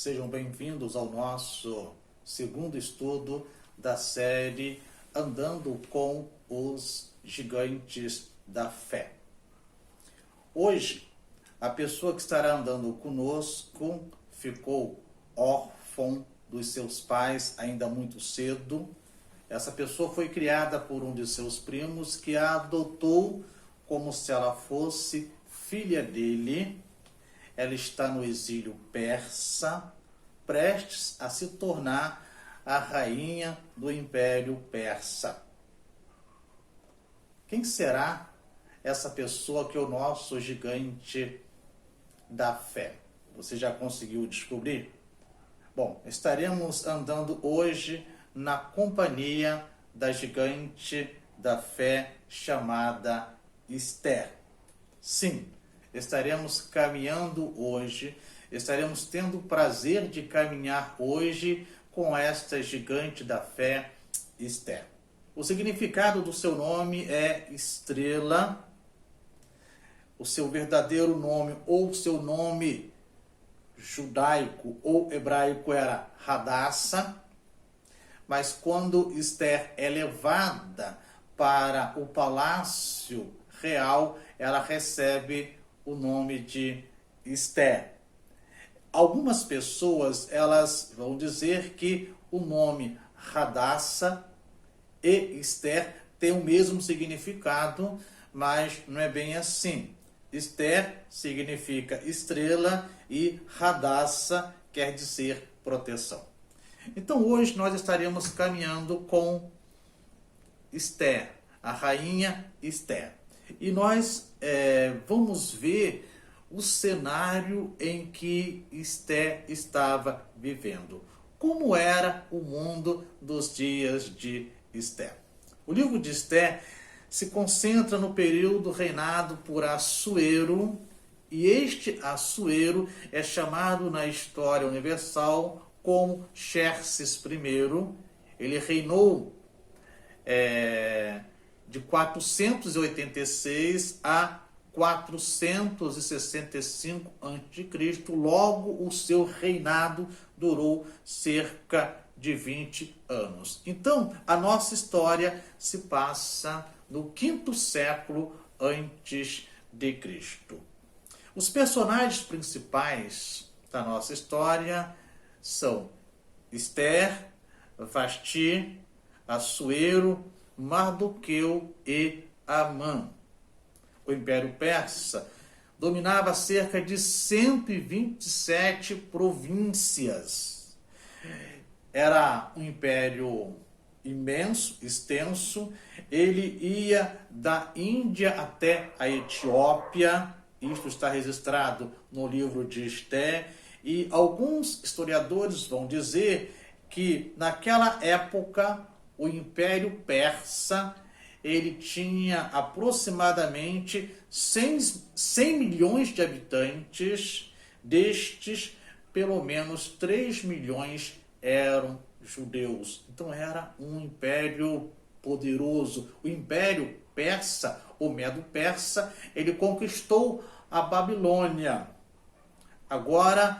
Sejam bem-vindos ao nosso segundo estudo da série Andando com os Gigantes da Fé. Hoje, a pessoa que estará andando conosco ficou órfã dos seus pais ainda muito cedo. Essa pessoa foi criada por um de seus primos que a adotou como se ela fosse filha dele. Ela está no exílio persa, prestes a se tornar a rainha do Império Persa. Quem será essa pessoa que é o nosso gigante da fé? Você já conseguiu descobrir? Bom, estaremos andando hoje na companhia da gigante da fé chamada Esther. Sim, estaremos caminhando hoje, estaremos tendo o prazer de caminhar hoje com esta gigante da fé, Esther. O significado do seu nome é estrela. O seu verdadeiro nome ou seu nome judaico ou hebraico era Hadassa. Mas quando Esther é levada para o palácio real, ela recebe o nome de Esther. Algumas pessoas elas vão dizer que o nome Hadassa e Esther têm o mesmo significado, mas não é bem assim. Esther significa estrela e Hadassa quer dizer proteção. Então hoje nós estaremos caminhando com Esther, a rainha Esther. E nós vamos ver o cenário em que Esther estava vivendo. Como era o mundo dos dias de Esther. O livro de Esther se concentra no período reinado por Assuero, e este Assuero é chamado na história universal como Xerxes I. Ele reinou de 486 a 465 a.C., logo o seu reinado durou cerca de 20 anos. Então, a nossa história se passa no 5º século antes de Cristo. Os personagens principais da nossa história são Esther, Vasti, Assuero, Mardoqueu e Amã. O Império Persa dominava cerca de 127 províncias. Era um império imenso, extenso. Ele ia da Índia até a Etiópia. Isto está registrado no livro de Esther. E alguns historiadores vão dizer que naquela época o Império Persa ele tinha aproximadamente 100 milhões de habitantes. Destes, pelo menos 3 milhões eram judeus. Então era um império poderoso. O Império Persa, o Medo-Persa, ele conquistou a Babilônia. Agora,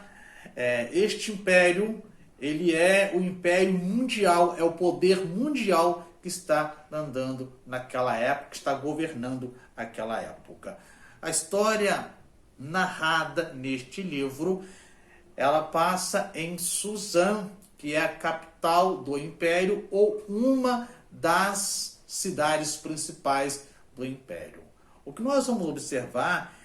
este império, ele é o império mundial, é o poder mundial que está andando naquela época, que está governando aquela época. A história narrada neste livro, ela passa em Suzã, que é a capital do império ou uma das cidades principais do império. O que nós vamos observar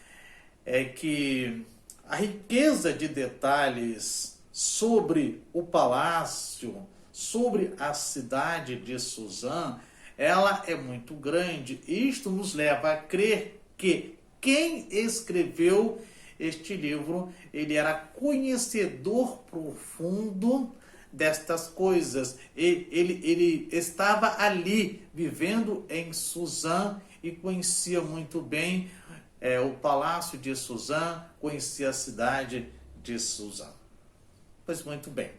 é que a riqueza de detalhes sobre o palácio, sobre a cidade de Suzã, ela é muito grande. Isto nos leva a crer que quem escreveu este livro, ele era conhecedor profundo destas coisas. Ele estava ali, vivendo em Suzã, e conhecia muito bem o palácio de Suzã, conhecia a cidade de Suzã. Pois muito bem.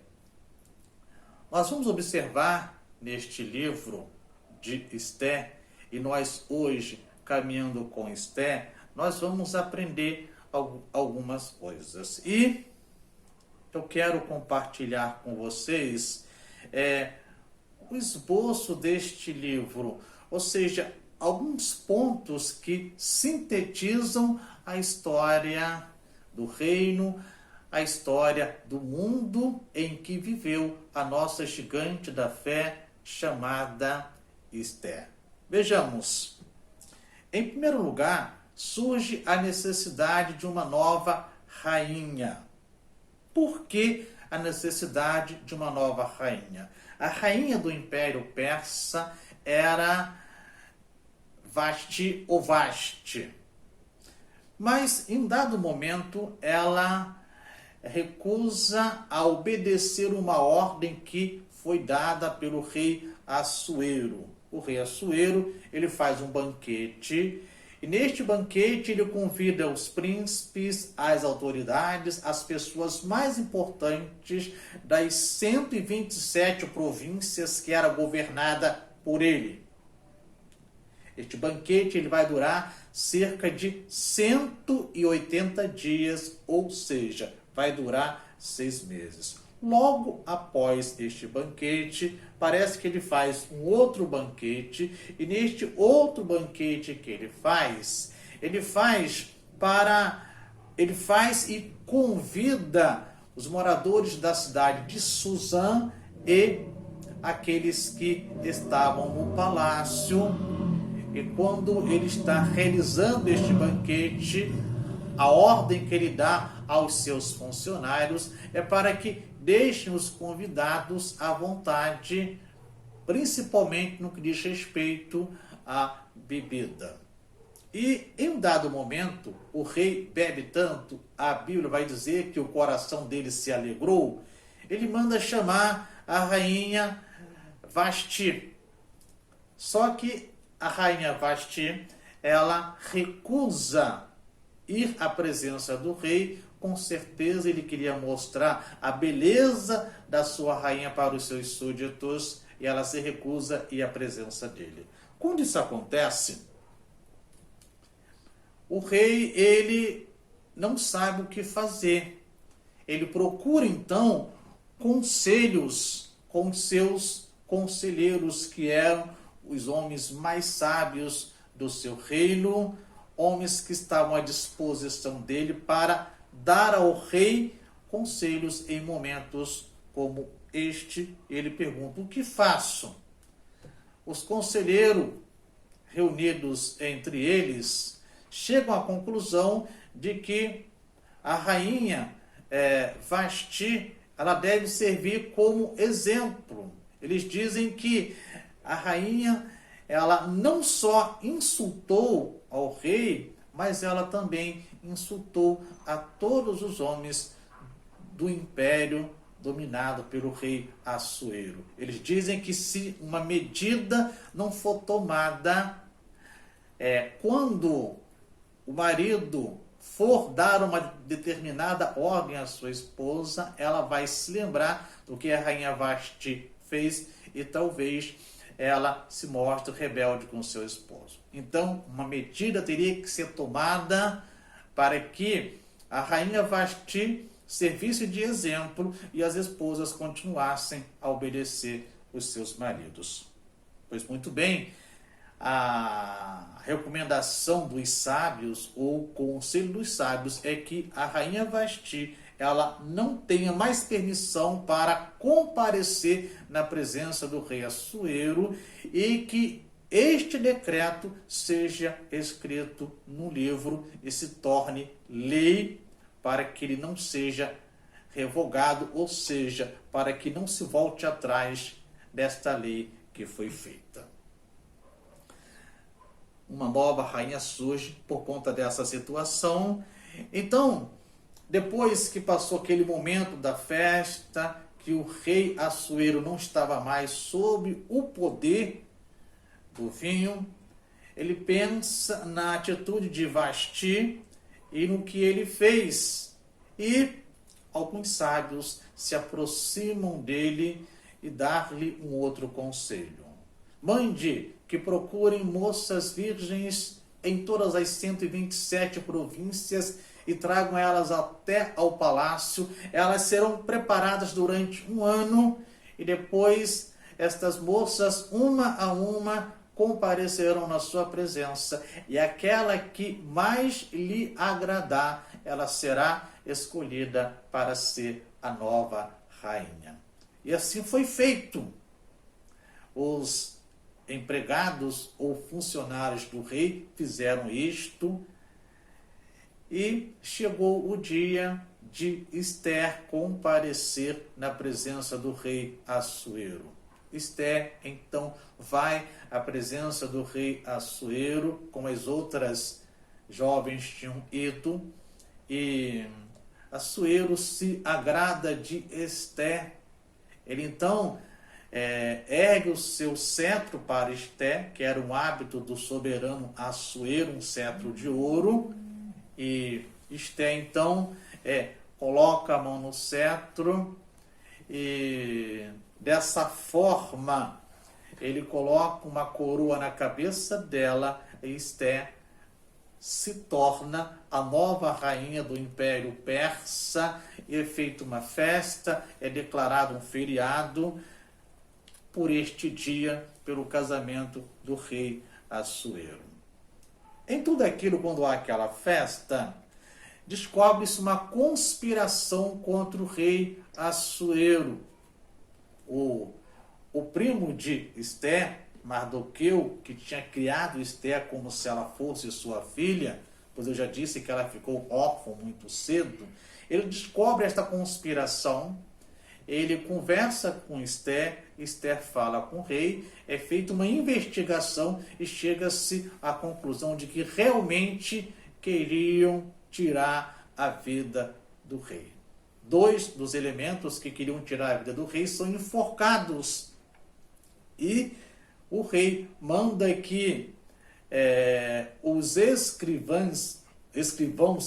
Nós vamos observar neste livro de Esther, e nós hoje, caminhando com Esther, nós vamos aprender algumas coisas. E eu quero compartilhar com vocês o esboço deste livro, ou seja, alguns pontos que sintetizam a história do reino, a história do mundo em que viveu a nossa gigante da fé chamada Esther. Vejamos. Em primeiro lugar, surge a necessidade de uma nova rainha. Por que a necessidade de uma nova rainha? A rainha do Império Persa era Vashti ou Vashti. Mas, em dado momento, ela recusa a obedecer uma ordem que foi dada pelo rei Assuero. O rei Assuero, ele faz um banquete, e neste banquete ele convida os príncipes, as autoridades, as pessoas mais importantes das 127 províncias que era governada por ele. Este banquete ele vai durar cerca de 180 dias, ou seja, vai durar 6 meses. Logo após este banquete, parece que ele faz um outro banquete, e neste outro banquete que ele faz e convida os moradores da cidade de Suzã e aqueles que estavam no palácio. E quando ele está realizando este banquete, a ordem que ele dá aos seus funcionários é para que deixem os convidados à vontade, principalmente no que diz respeito à bebida. E em um dado momento, o rei bebe tanto, a Bíblia vai dizer que o coração dele se alegrou, ele manda chamar a rainha Vashti. Só que a rainha Vashti, ela recusa ir à presença do rei. Com certeza ele queria mostrar a beleza da sua rainha para os seus súditos, e ela se recusa a ir à presença dele. Quando isso acontece, o rei, ele não sabe o que fazer. Ele procura então conselhos com seus conselheiros, que eram os homens mais sábios do seu reino, homens que estavam à disposição dele para dar ao rei conselhos em momentos como este. Ele pergunta: o que faço? Os conselheiros, reunidos entre eles, chegam à conclusão de que a rainha Vashti, ela deve servir como exemplo. Eles dizem que a rainha, ela não só insultou ao rei, mas ela também insultou a todos os homens do império dominado pelo rei Assuero. Eles dizem que se uma medida não for tomada, quando o marido for dar uma determinada ordem à sua esposa, ela vai se lembrar do que a rainha Vashti fez e talvez ela se mostre rebelde com seu esposo. Então, uma medida teria que ser tomada para que a rainha Vashti servisse de exemplo e as esposas continuassem a obedecer os seus maridos. Pois muito bem, a recomendação dos sábios, ou o conselho dos sábios, é que a rainha Vashti, ela não tenha mais permissão para comparecer na presença do rei Assuero, e que este decreto seja escrito no livro e se torne lei, para que ele não seja revogado, ou seja, para que não se volte atrás desta lei que foi feita. Uma nova rainha surge por conta dessa situação. Então, depois que passou aquele momento da festa, que o rei Assuero não estava mais sob o poder do vinho, ele pensa na atitude de Vashti e no que ele fez. E alguns sábios se aproximam dele e dão-lhe um outro conselho. Mande que procurem moças virgens em todas as 127 províncias e tragam elas até ao palácio. Elas serão preparadas durante 1 ano e depois estas moças, uma a uma, comparecerão na sua presença, e aquela que mais lhe agradar, ela será escolhida para ser a nova rainha. E assim foi feito. Os empregados ou funcionários do rei fizeram isto, e chegou o dia de Ester comparecer na presença do rei Assuero. Ester, então, vai à presença do rei Assuero, como as outras jovens tinham ido, e Assuero se agrada de Ester. Ele, então, ergue o seu cetro para Ester, que era um hábito do soberano Assuero, um cetro de ouro, e Ester, então, coloca a mão no cetro, e dessa forma ele coloca uma coroa na cabeça dela, e Ester se torna a nova rainha do Império Persa, e é feita uma festa, é declarado um feriado por este dia, pelo casamento do rei Assuero. Em tudo aquilo, quando há aquela festa, descobre-se uma conspiração contra o rei Assuero. O primo de Ester, Mardoqueu, que tinha criado Ester como se ela fosse sua filha, pois eu já disse que ela ficou órfã muito cedo, ele descobre esta conspiração, ele conversa com Ester, Ester fala com o rei, é feita uma investigação e chega-se à conclusão de que realmente queriam tirar a vida do rei. 2 dos elementos que queriam tirar a vida do rei são enforcados. E o rei manda que os escrivãos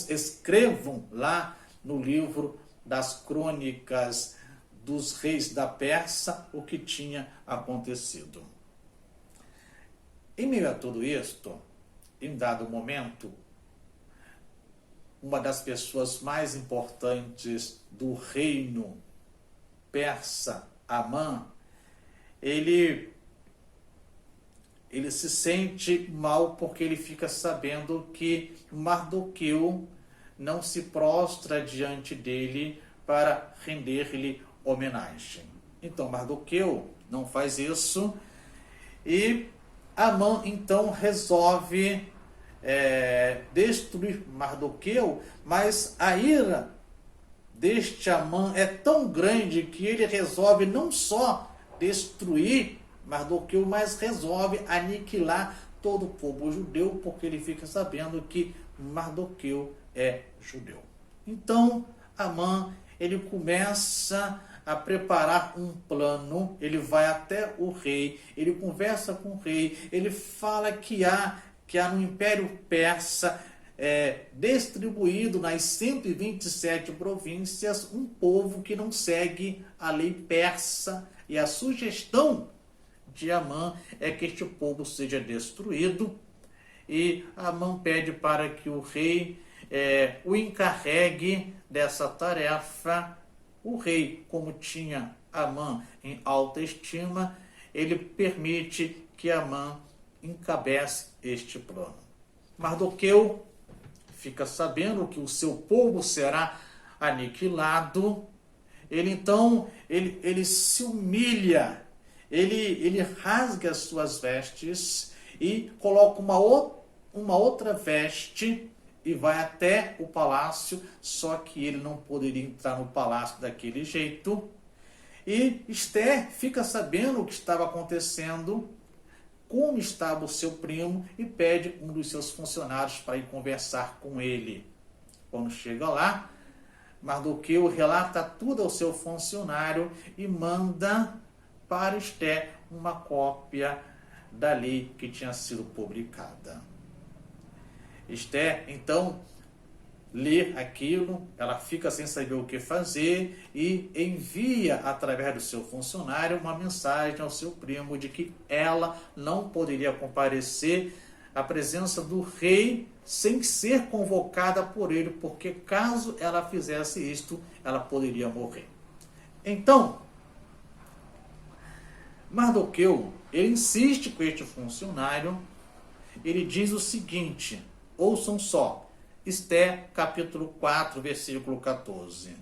escrevam lá no livro das crônicas dos reis da Pérsia o que tinha acontecido. Em meio a tudo isto, em dado momento, uma das pessoas mais importantes do reino persa, Amã, ele se sente mal porque ele fica sabendo que Mardoqueu não se prostra diante dele para render-lhe homenagem. Então Mardoqueu não faz isso, e Amã então resolve destruir Mardoqueu, mas a ira deste Amã é tão grande que ele resolve não só destruir Mardoqueu, mas resolve aniquilar todo o povo judeu, porque ele fica sabendo que Mardoqueu é judeu. Então Amã, ele começa a preparar um plano, ele vai até o rei, ele conversa com o rei, ele fala que há no Império Persa, distribuído nas 127 províncias, um povo que não segue a lei persa, e a sugestão de Amã é que este povo seja destruído, e Amã pede para que o rei o encarregue dessa tarefa. O rei, como tinha Amã em alta estima, ele permite que Amã encabece este plano. Mardoqueu fica sabendo que o seu povo será aniquilado. Ele então, ele se humilha, ele rasga as suas vestes e coloca uma outra veste e vai até o palácio, só que ele não poderia entrar no palácio daquele jeito. E Ester fica sabendo o que estava acontecendo, como estava o seu primo, e pede um dos seus funcionários para ir conversar com ele. Quando chega lá, Mardoqueu relata tudo ao seu funcionário e manda para Ester uma cópia da lei que tinha sido publicada. Ester, então, lê aquilo, ela fica sem saber o que fazer e envia, através do seu funcionário, uma mensagem ao seu primo de que ela não poderia comparecer a presença do rei sem ser convocada por ele, porque caso ela fizesse isto, ela poderia morrer. Então, Mardoqueu, ele insiste com este funcionário, ele diz o seguinte, ouçam só, Ester capítulo 4, versículo 14.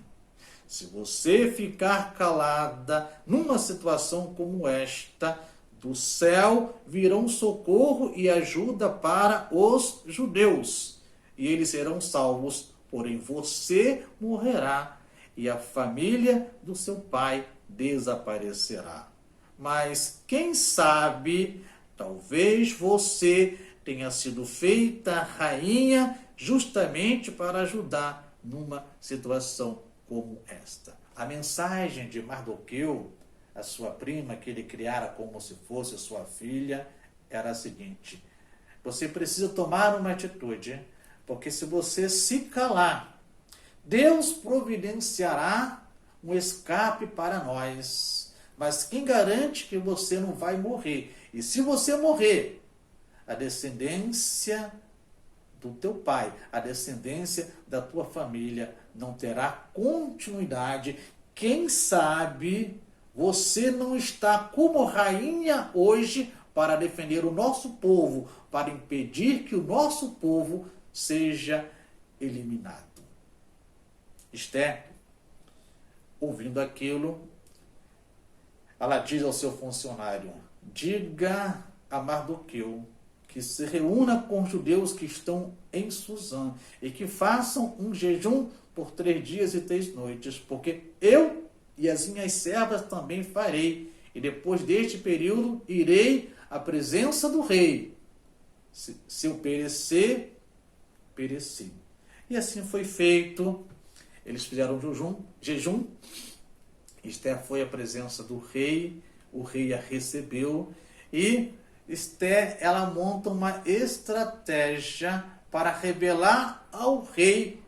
Se você ficar calada numa situação como esta, do céu virão socorro e ajuda para os judeus, e eles serão salvos, porém você morrerá e a família do seu pai desaparecerá. Mas quem sabe, talvez você tenha sido feita rainha justamente para ajudar numa situação como esta. A mensagem de Mardoqueu, a sua prima, que ele criara como se fosse sua filha, era a seguinte: você precisa tomar uma atitude, porque se você se calar, Deus providenciará um escape para nós. Mas quem garante que você não vai morrer? E se você morrer, a descendência do teu pai, a descendência da tua família não terá continuidade. Quem sabe você não está como rainha hoje para defender o nosso povo, para impedir que o nosso povo seja eliminado. Ester, ouvindo aquilo, ela diz ao seu funcionário: diga a Mardoqueu que se reúna com os judeus que estão em Suzã e que façam um jejum por 3 dias e 3 noites, porque eu e as minhas servas também farei, e depois deste período irei à presença do rei. Se eu perecer, pereci. E assim foi feito. Eles fizeram jejum. Ester foi à presença do rei, o rei a recebeu, e Ester, ela monta uma estratégia para revelar ao rei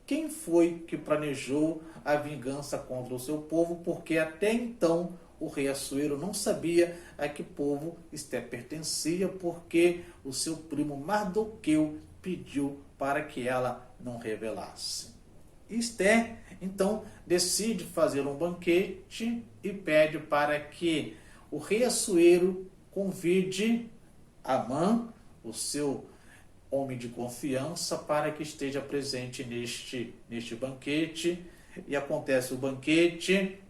quem foi que planejou a vingança contra o seu povo, porque até então o rei Assuero não sabia a que povo Ester pertencia, porque o seu primo Mardoqueu pediu para que ela não revelasse. Ester, então, decide fazer um banquete e pede para que o rei Assuero convide Amã, o seu homem de confiança, para que esteja presente neste banquete. E acontece o banquete,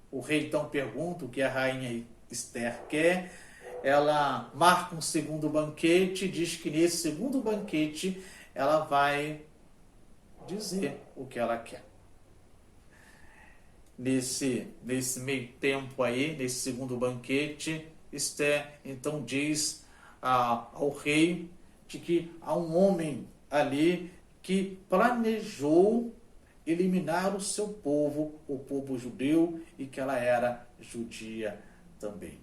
o rei então pergunta o que a rainha Ester quer, ela marca um segundo banquete, diz que nesse segundo banquete ela vai dizer o que ela quer. Nesse meio tempo aí, nesse segundo banquete, Ester então diz ao rei de que há um homem ali que planejou eliminar o seu povo, o povo judeu, e que ela era judia também.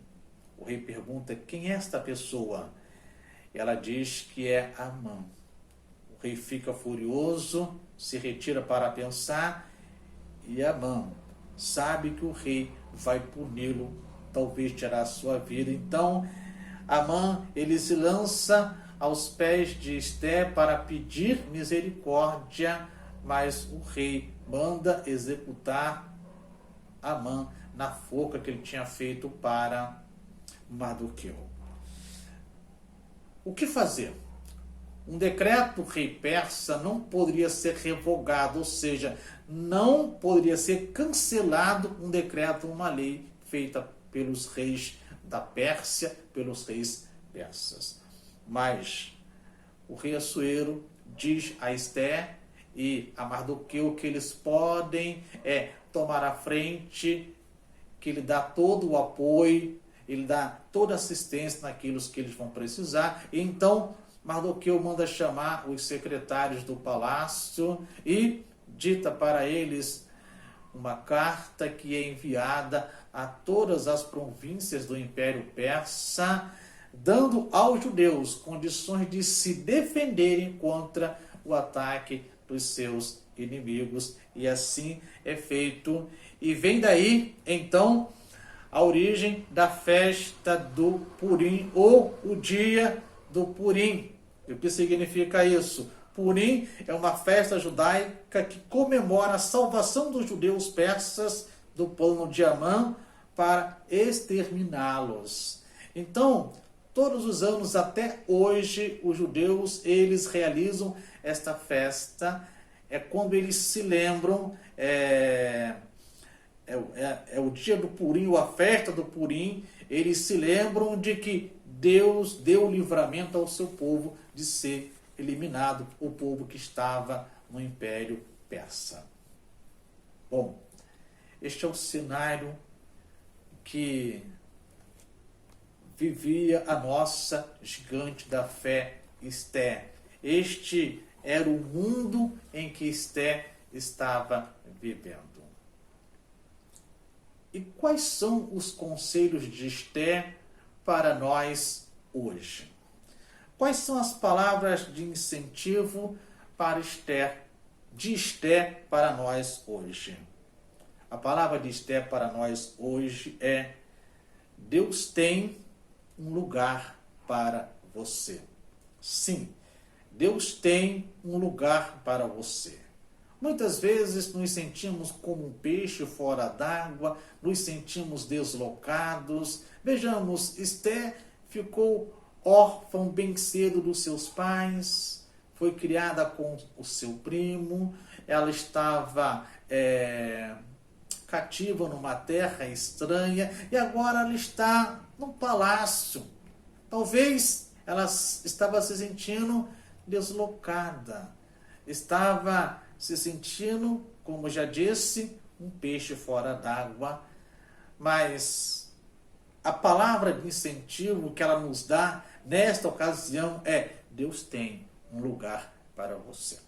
O rei pergunta: quem é esta pessoa? Ela diz que é Amã. O rei fica furioso, se retira para pensar, e Amã sabe que o rei vai puni-lo, talvez tirar a sua vida. Então, Amã, ele se lança aos pés de Ester para pedir misericórdia, mas o rei manda executar Amã na forca que ele tinha feito para Mardoqueu. O que fazer? Um decreto rei persa não poderia ser revogado, ou seja, não poderia ser cancelado um decreto, uma lei feita pelos reis da Pérsia, pelos reis persas. Mas o rei Assuero diz a Ester e a Mardoqueu que eles podem tomar a frente, que ele dá todo o apoio, ele dá toda a assistência naquilo que eles vão precisar. E então Mardoqueu manda chamar os secretários do palácio e dita para eles uma carta que é enviada a todas as províncias do Império Persa, dando aos judeus condições de se defenderem contra o ataque dos seus inimigos. E assim é feito. E vem daí, então, a origem da festa do Purim, ou o dia do Purim. E o que significa isso? Purim é uma festa judaica que comemora a salvação dos judeus persas do plano de Amã para exterminá-los. Então, todos os anos até hoje, os judeus, eles realizam esta festa. É quando eles se lembram, é o dia do Purim, ou a festa do Purim, eles se lembram de que Deus deu livramento ao seu povo de ser eliminado, o povo que estava no Império Persa. Bom, este é o cenário que vivia a nossa gigante da fé, Esther. Este era o mundo em que Esther estava vivendo. E quais são os conselhos de Esther para nós hoje? Quais são as palavras de incentivo para de Esther para nós hoje? A palavra de Esther para nós hoje é: Deus tem um lugar para você. Sim, Deus tem um lugar para você. Muitas vezes nos sentimos como um peixe fora d'água, nos sentimos deslocados. Vejamos, Esther ficou órfã bem cedo dos seus pais, foi criada com o seu primo, ela estava cativa numa terra estranha e agora ela está no palácio. Talvez ela estava se sentindo deslocada, estava se sentindo, como já disse, um peixe fora d'água, mas a palavra de incentivo que ela nos dá nesta ocasião é: Deus tem um lugar para você.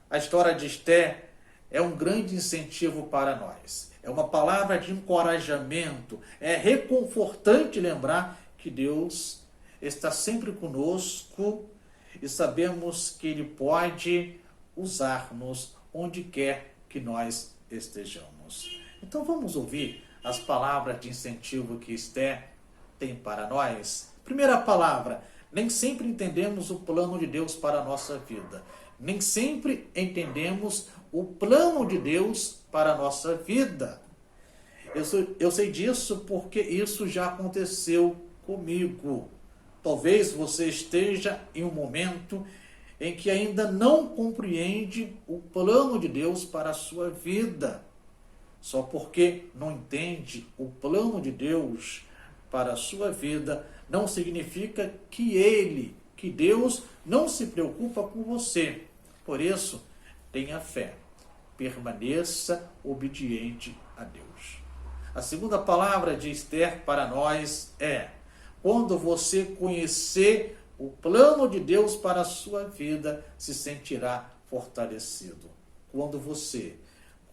A história de Esther é um grande incentivo para nós. É uma palavra de encorajamento. É reconfortante lembrar que Deus está sempre conosco e sabemos que Ele pode usar-nos onde quer que nós estejamos. Então vamos ouvir as palavras de incentivo que Esther tem para nós. Primeira palavra: nem sempre entendemos o plano de Deus para a nossa vida. Nem sempre entendemos o plano de Deus para a nossa vida. Eu sei disso porque isso já aconteceu comigo. Talvez você esteja em um momento em que ainda não compreende o plano de Deus para a sua vida. Só porque não entende o plano de Deus para a sua vida, não significa que Deus não se preocupa com você. Por isso, tenha fé. Permaneça obediente a Deus. A segunda palavra de Esther para nós é: quando você conhecer o plano de Deus para a sua vida, se sentirá fortalecido. Quando você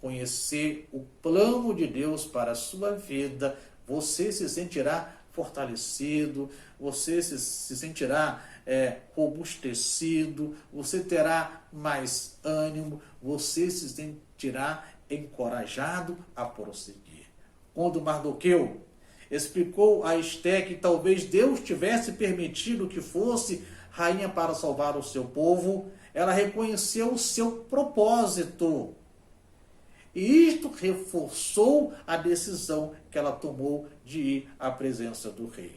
conhecer o plano de Deus para a sua vida, você se sentirá fortalecido, você se sentirá robustecido, você terá mais ânimo, você se sentirá encorajado a prosseguir. Quando Mardoqueu explicou a Esther que talvez Deus tivesse permitido que fosse rainha para salvar o seu povo, ela reconheceu o seu propósito. E isto reforçou a decisão que ela tomou de ir à presença do rei.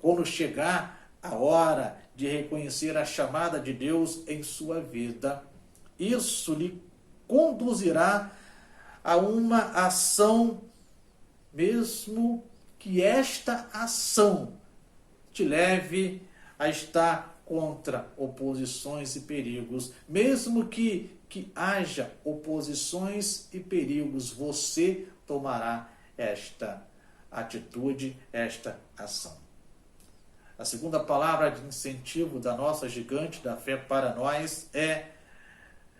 Quando chegar a hora de reconhecer a chamada de Deus em sua vida, isso lhe conduzirá a uma ação, mesmo que esta ação te leve a estar contra oposições e perigos, mesmo que haja oposições e perigos, você tomará esta atitude, esta ação. A segunda palavra de incentivo da nossa gigante da fé para nós é: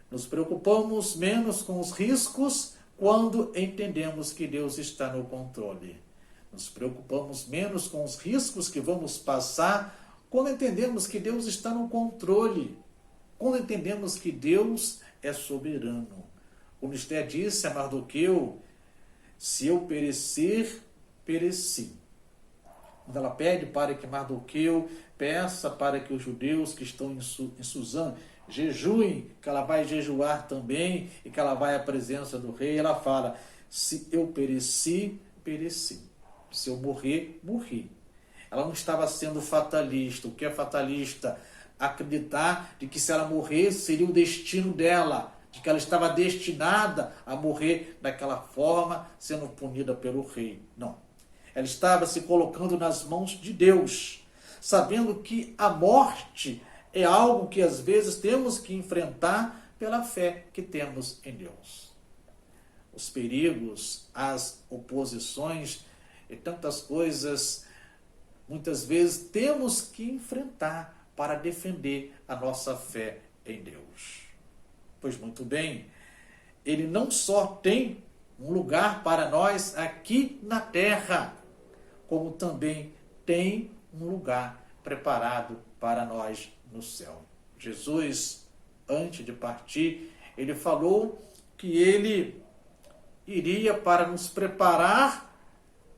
nos preocupamos menos com os riscos quando entendemos que Deus está no controle. Nos preocupamos menos com os riscos que vamos passar quando entendemos que Deus está no controle. Quando entendemos que Deus é soberano. Como Esther disse a Mardoqueu: se eu perecer, pereci. quando ela pede para que Mardoqueu peça para que os judeus que estão em Suzã jejuem, que ela vai jejuar também e que ela vai à presença do rei, ela fala: se eu pereci, pereci. Se eu morrer, morri. Ela não estava sendo fatalista. O que é fatalista? Acreditar de que se ela morresse seria o destino dela, de que ela estava destinada a morrer daquela forma, sendo punida pelo rei. Não. Ela estava se colocando nas mãos de Deus, sabendo que a morte é algo que às vezes temos que enfrentar pela fé que temos em Deus. Os perigos, as oposições e tantas coisas, muitas vezes temos que enfrentar para defender a nossa fé em Deus. Pois muito bem, Ele não só tem um lugar para nós aqui na terra, como também tem um lugar preparado para nós no céu. Jesus, antes de partir, Ele falou que Ele iria para nos preparar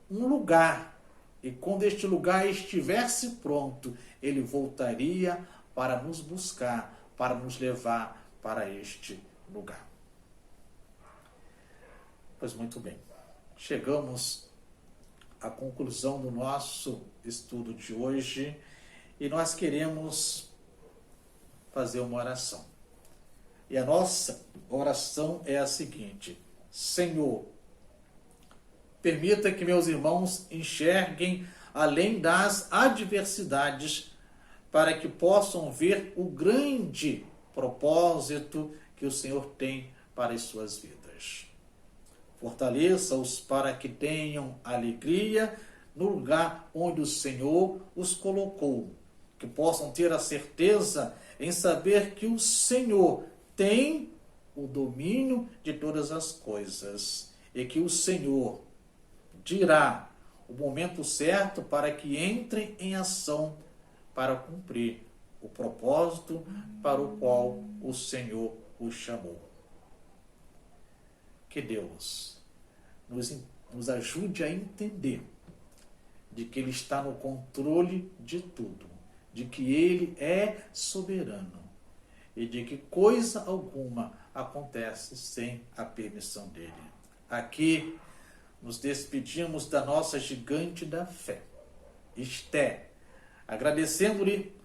um lugar. E quando este lugar estivesse pronto, Ele voltaria para nos buscar, para nos levar para este lugar. Pois muito bem, chegamos à conclusão do nosso estudo de hoje e nós queremos fazer uma oração. E a nossa oração é a seguinte: Senhor, permita que meus irmãos enxerguem além das adversidades, para que possam ver o grande propósito que o Senhor tem para as suas vidas. Fortaleça-os para que tenham alegria no lugar onde o Senhor os colocou, que possam ter a certeza em saber que o Senhor tem o domínio de todas as coisas e que o Senhor dirá o momento certo para que entrem em ação para cumprir o propósito para o qual o Senhor os chamou. Que Deus nos ajude a entender de que Ele está no controle de tudo, de que Ele é soberano e de que coisa alguma acontece sem a permissão dEle. Aqui nos despedimos da nossa gigante da fé, Esté, agradecendo-lhe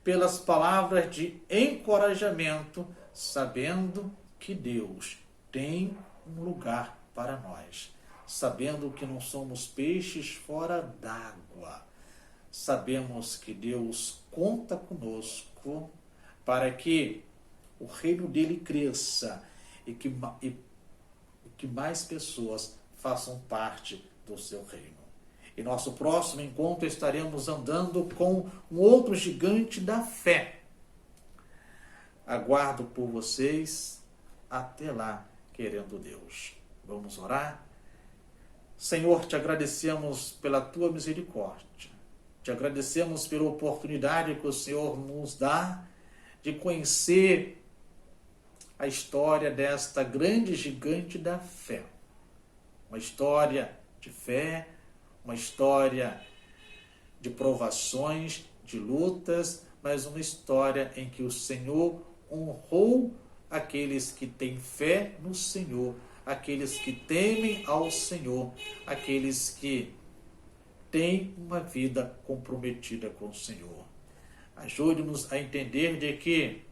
pelas palavras de encorajamento, sabendo que Deus tem um lugar para nós, sabendo que não somos peixes fora d'água, sabemos que Deus conta conosco para que o reino dele cresça e que mais pessoas façam parte do seu reino. Em nosso próximo encontro estaremos andando com um outro gigante da fé. Aguardo por vocês. Até lá, querendo Deus. Vamos orar? Senhor, te agradecemos pela tua misericórdia. Te agradecemos pela oportunidade que o Senhor nos dá de conhecer a história desta grande gigante da fé. Uma história de fé, uma história de provações, de lutas, mas uma história em que o Senhor honrou aqueles que têm fé no Senhor, aqueles que temem ao Senhor, aqueles que têm uma vida comprometida com o Senhor. Ajude-nos a entender de que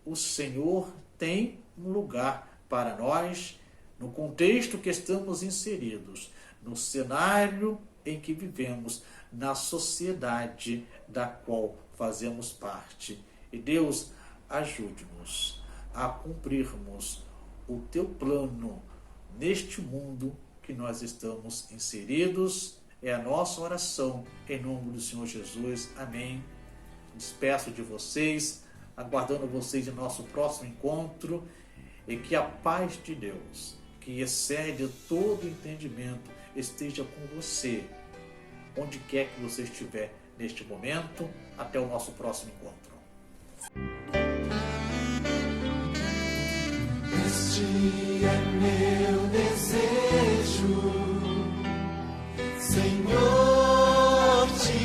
o Senhor tem um lugar para nós, no contexto que estamos inseridos, no cenário em que vivemos, na sociedade da qual fazemos parte. E Deus, ajude-nos a cumprirmos o teu plano neste mundo que nós estamos inseridos. É a nossa oração em nome do Senhor Jesus. Amém. Despeço de vocês, aguardando vocês em nosso próximo encontro, e que a paz de Deus, que excede todo entendimento, esteja com você, onde quer que você estiver neste momento. Até o nosso próximo encontro. Este é meu desejo, Senhor, te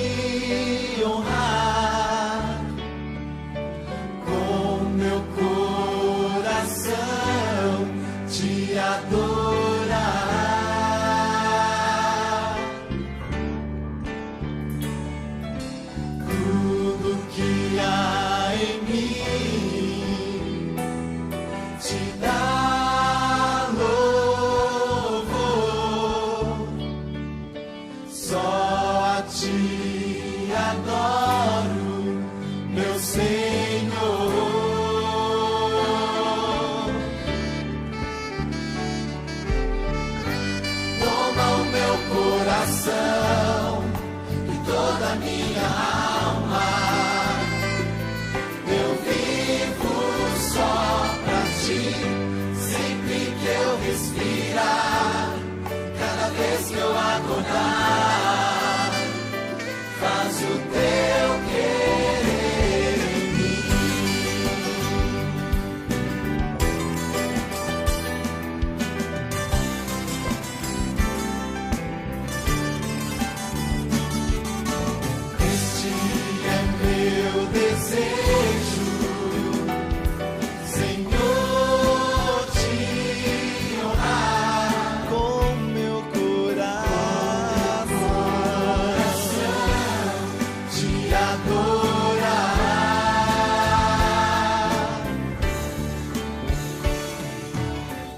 coração e toda a minha alma. Eu vivo só pra ti, sempre que eu respirar, cada vez que eu acordar, faz o teu querer em mim. Este é meu desejo, Senhor, te honrar com meu coração, te adorar.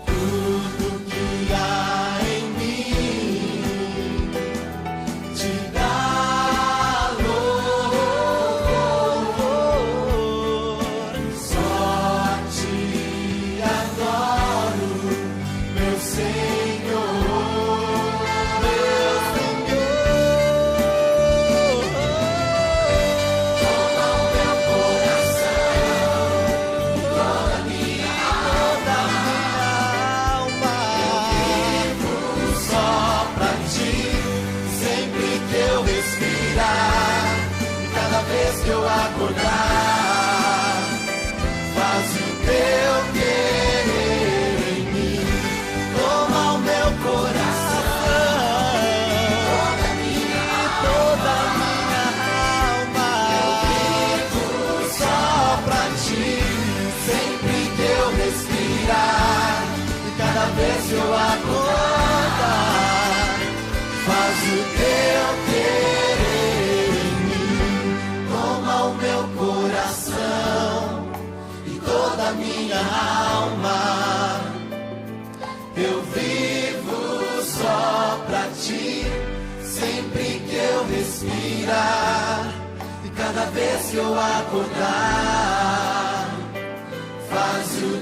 Tudo que há em mim te dá louvor. Só te adoro, meu Senhor, meu Toma o meu coração, toda a minha alma. Vivo só pra ti, sempre que eu respirar, e cada vez que eu acordar, faz o teu querer em mim. Toma o meu coração, toda a minha alma. Vivo só pra ti, sempre que eu respirar, e cada vez que eu acordar, faz o teu querer em mim. Toma o meu coração e toda a minha alma. Eu vivo só pra ti, sempre que eu respirar, e cada vez que eu acordar, faz o